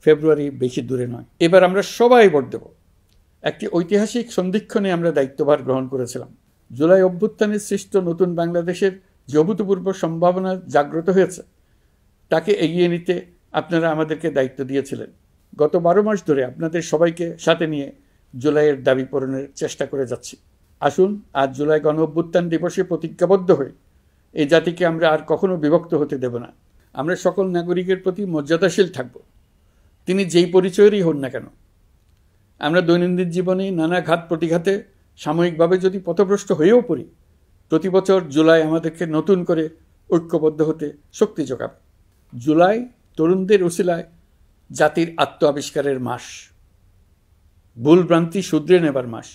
ফেব্রুয়ারি বেশি দূরে নয়। এবার আমরা সবাই ভোট দেব। একটি ঐতিহাসিক সন্ধিক্ষণে আমরা দায়িত্বভার গ্রহণ করেছিলাম। জুলাই অভ্যুত্থানের সৃষ্ট নতুন বাংলাদেশের যে অভূতপূর্ব সম্ভাবনা জাগ্রত হয়েছে তাকে এগিয়ে নিতে আপনারা আমাদেরকে দায়িত্ব দিয়েছিলেন। গত 12 মাস ধরে আপনাদের সবাইকে সাথে নিয়ে জুলাইয়ের দাবি পূরণের চেষ্টা করে যাচ্ছি। আসুন আজ জুলাই গণ অভ্যুত্থান দিবসে প্রতিজ্ঞাবদ্ধ হয়ে এই জাতিকে আমরা আর কখনো বিভক্ত হতে দেব না। আমরা সকল নাগরিকের প্রতি মর্যাদাশীল থাকব, তিনি যেই পরিচয়েরই হন না কেন। আমরা দৈনন্দিন জীবনে নানা ঘাত প্রতিঘাতে সাময়িকভাবে যদি পথভ্রষ্ট হয়েও পড়ি, প্রতি বছর জুলাই আমাদেরকে নতুন করে ঐক্যবদ্ধ হতে শক্তি যোগাবে। জুলাই তরুণদের উসিলায় জাতির আত্ম আবিষ্কারের মাস, ভুলভ্রান্তি শুধরে নেবার মাস,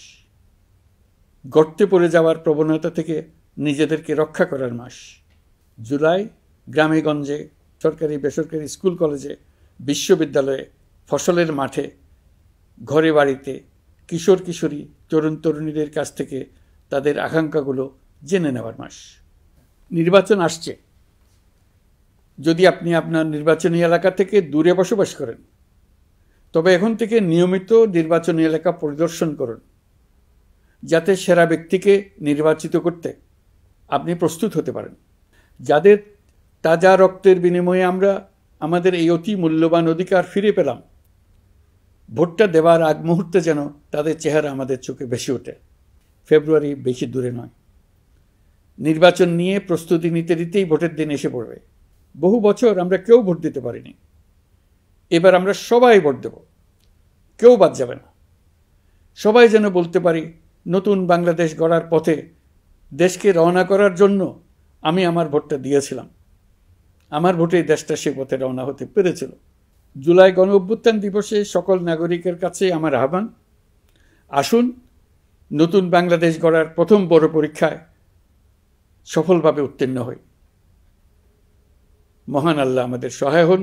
গর্তে পড়ে যাওয়ার প্রবণতা থেকে নিজেদেরকে রক্ষা করার মাস। জুলাই গ্রামে গঞ্জে, সরকারি বেসরকারি স্কুল কলেজে, বিশ্ববিদ্যালয়ে, ফসলের মাঠে, ঘরে বাড়িতে কিশোর কিশোরী তরুণ তরুণীদের কাছ থেকে তাদের আকাঙ্ক্ষাগুলো জেনে নেওয়ার মাস। নির্বাচন আসছে। যদি আপনি আপনার নির্বাচনী এলাকা থেকে দূরে বসবাস করেন, তবে এখন থেকে নিয়মিত নির্বাচনী এলাকা পরিদর্শন করুন, যাতে সেরা ব্যক্তিকে নির্বাচিত করতে আপনি প্রস্তুত হতে পারেন। যাদের তাজা রক্তের বিনিময়ে আমরা আমাদের এই অতি মূল্যবান অধিকার ফিরে পেলাম, ভোটটা দেওয়ার আগ মুহূর্তে যেন তাদের চেহারা আমাদের চোখে ভেসে ওঠে। ফেব্রুয়ারি বেশি দূরে নয়। নির্বাচন নিয়ে প্রস্তুতি নিতে নিতেই ভোটের দিন এসে পড়বে। বহু বছর আমরা কেউ ভোট দিতে পারিনি। এবার আমরা সবাই ভোট দেব, কেউ বাদ যাবে না। সবাই যেন বলতে পারি, নতুন বাংলাদেশ গড়ার পথে দেশকে রওনা করার জন্য আমি আমার ভোটটা দিয়েছিলাম। আমার ভোটেই দেশটা সে পথে রওনা হতে পেরেছিল। জুলাই গণ অভ্যুত্থান দিবসে সকল নাগরিকের কাছে আমার আহ্বান, আসুন নতুন বাংলাদেশ গড়ার প্রথম বড় পরীক্ষায় সফলভাবে উত্তীর্ণ হই। মহান আল্লাহ আমাদের সহায় হন।